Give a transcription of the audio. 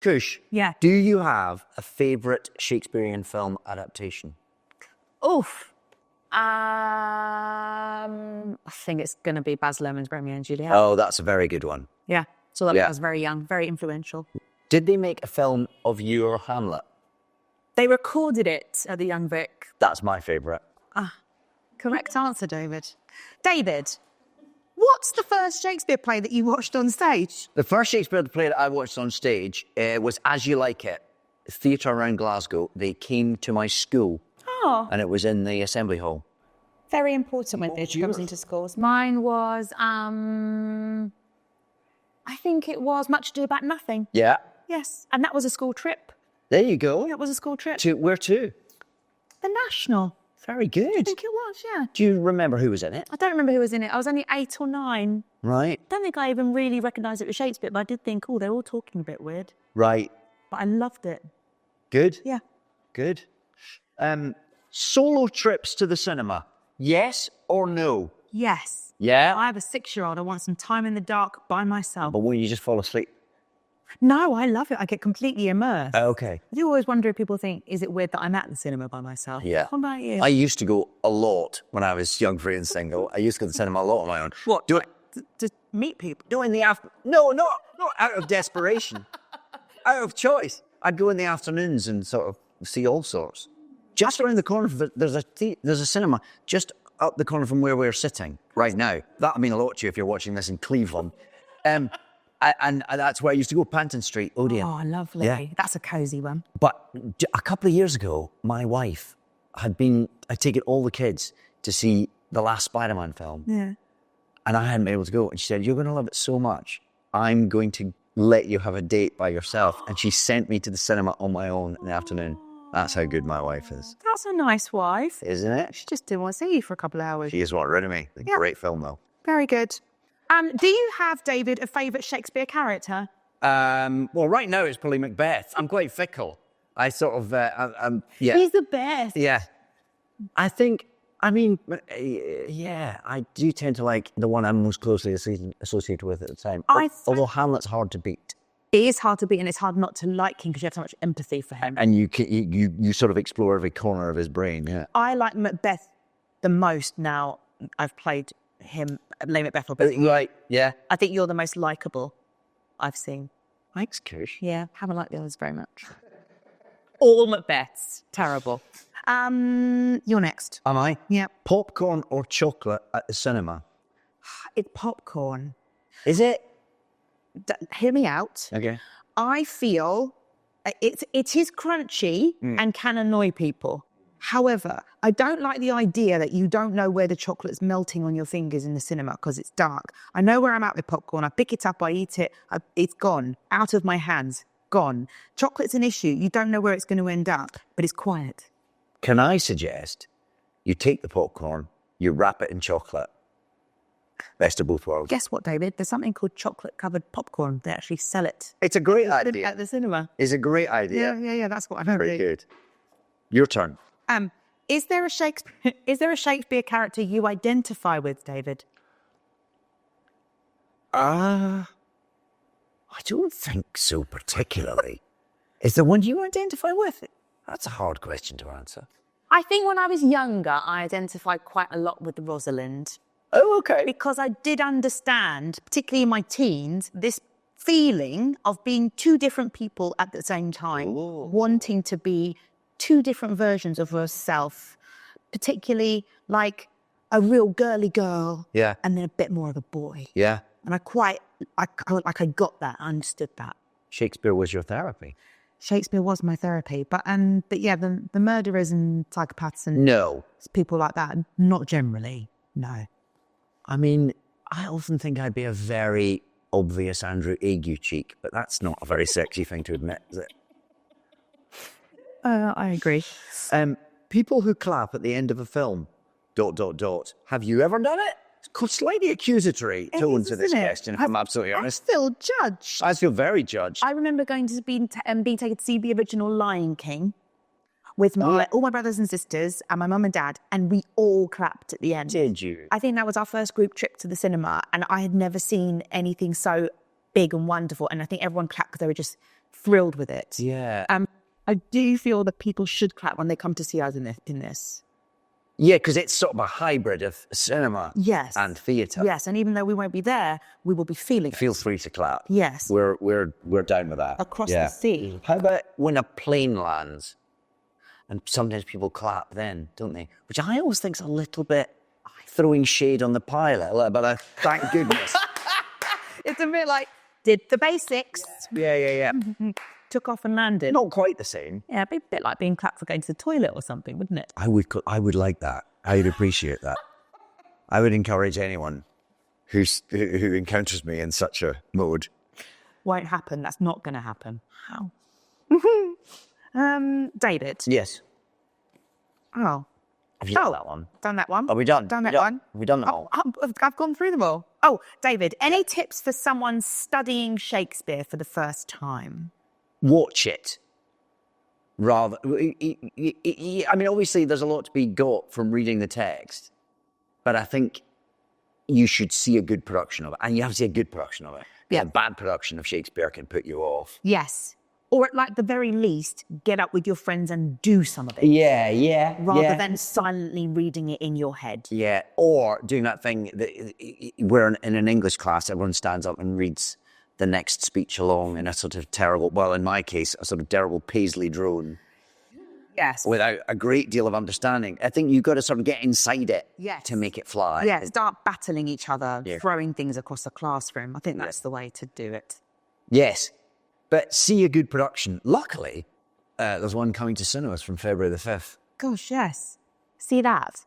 Cush, Yeah. do you have a favourite Shakespearean film adaptation? Oof. I think it's going to be Baz Luhrmann's Romeo and Juliet. Oh, that's a very good one. Yeah. So that Yeah. was very young, very influential. Did they make a film of your Hamlet? They recorded it at the Young Vic. That's my favourite. Correct answer, David. David, what's the first Shakespeare play that you watched on stage? The first Shakespeare play that I watched on stage was As You Like It, theatre around Glasgow. They came to my school, and it was in the Assembly Hall. Very important when theatre comes into schools. Mine was, I think it was Much Ado About Nothing. Yeah. Yes, and that was a school trip. There you go. That was a school trip. Where to? The National. Very good. I think it was, yeah. Do you remember who was in it? I don't remember who was in it. I was only 8 or 9. Right. I don't think I even really recognised it was Shakespeare, but I did think, they're all talking a bit weird. Right. But I loved it. Good. Yeah. Good. Solo trips to the cinema. Yes or no? Yes. Yeah. I have a 6-year-old. I want some time in the dark by myself. But when you just fall asleep. No, I love it. I get completely immersed. Okay. I do always wonder if people think, is it weird that I'm at the cinema by myself? Yeah. What about you? I used to go a lot when I was young, free and single. I used to go to the cinema a lot on my own. What? Do it. To meet people? No, in the No, not out of desperation. Out of choice. I'd go in the afternoons and sort of see all sorts. Just around the corner, there's a cinema just up the corner from where we're sitting right now. That'll mean a lot to you if you're watching this in Cleveland. And that's where I used to go, Panton Street, Odeon. Oh, lovely. Yeah. That's a cosy one. But a couple of years ago, my wife had taken all the kids to see the last Spider-Man film. Yeah. And I hadn't been able to go. And she said, you're going to love it so much. I'm going to let you have a date by yourself. And she sent me to the cinema on my own in the afternoon. That's how good my wife is. That's a nice wife. Isn't it? She just didn't want to see you for a couple of hours. She is what, rid of me. Yeah. Great film, though. Very good. Do you have, David, a favourite Shakespeare character? Well, right now it's probably Macbeth. I'm quite fickle. I sort of, yeah. He's the best. Yeah. I do tend to like the one I'm most closely associated with at the time. Although Hamlet's hard to beat. It is hard to beat, and it's hard not to like him because you have so much empathy for him. And you sort of explore every corner of his brain, yeah. I like Macbeth the most now I've played him, Lady Macbeth. Right, yeah. I think you're the most likeable I've seen. Thanks, Cush. Yeah, haven't liked the others very much. All Macbeths. Terrible. You're next. Am I? Yeah. Popcorn or chocolate at the cinema? It's popcorn. Is it? Hear me out. Okay. I feel it is crunchy and can annoy people. However, I don't like the idea that you don't know where the chocolate's melting on your fingers in the cinema because it's dark. I know where I'm at with popcorn. I pick it up, I eat it. It's gone. Out of my hands. Gone. Chocolate's an issue. You don't know where it's going to end up, but it's quiet. Can I suggest you take the popcorn, you wrap it in chocolate? Best of both worlds. Guess what, David? There's something called chocolate-covered popcorn. They actually sell it. It's a great idea. At the cinema. It's a great idea. Yeah. That's what I've heard. Very good. Your turn. Is there a Shakespeare character you identify with, David? I don't think so particularly. Is there one you identify with? That's a hard question to answer. I think when I was younger, I identified quite a lot with Rosalind. Oh, okay. Because I did understand, particularly in my teens, this feeling of being two different people at the same time, wanting to be two different versions of herself, particularly like a real girly girl, and then a bit more of a boy. Yeah. And I got that, I understood that. Shakespeare was your therapy. Shakespeare was my therapy, but yeah, the murderers and psychopaths and people like that, not generally, no. I mean, I often think I'd be a very obvious Andrew Ague cheek, but that's not a very sexy thing to admit, is it? I agree. People who clap at the end of a film, ... Have you ever done it? It's slightly accusatory tone to this question, if I'm absolutely honest. I feel judged. I feel very judged. I remember going to being taken to see the original Lion King with all my brothers and sisters and my mum and dad, and we all clapped at the end. Did you? I think that was our first group trip to the cinema, and I had never seen anything so big and wonderful, and I think everyone clapped because they were just thrilled with it. Yeah. I do feel that people should clap when they come to see us in this. Yeah, because it's sort of a hybrid of cinema Yes. and theatre. Yes, and even though we won't be there, we will be feeling it. Feel free to clap. Yes. We're down with that. Across the sea. How about when a plane lands? And sometimes people clap then, don't they? Which I always think is a little bit throwing shade on the pilot. A little bit of thank goodness. It's a bit like, did the basics. Yeah. Took off and landed. Not quite the same. Yeah, it'd be a bit like being clapped for going to the toilet or something, wouldn't it? I would like that. I would appreciate that. I would encourage anyone who encounters me in such a mode. Won't happen. That's not going to happen. How? David. Yes. Oh. Have you done that one? Done that one. Are we done? Done that one. Have we done them all? I've gone through them all. Oh, David, any tips for someone studying Shakespeare for the first time? Watch it. Rather, I mean, obviously there's a lot to be got from reading the text, but I think you should see a good production of it, and you have to see a good production of it. Yeah. A bad production of Shakespeare can put you off. Yes. Or at like the very least, get up with your friends and do some of it. Yeah. Rather than silently reading it in your head. Yeah, or doing that thing where in an English class, everyone stands up and reads the next speech along in a sort of terrible, well, in my case, a sort of terrible Paisley drone. Yes. Without a great deal of understanding. I think you've got to sort of get inside it to make it fly. Yeah, start battling each other, Yeah. throwing things across the classroom. I think that's the way to do it. Yes, but see a good production. Luckily, there's one coming to cinemas from February the 5th. Gosh, yes. See that.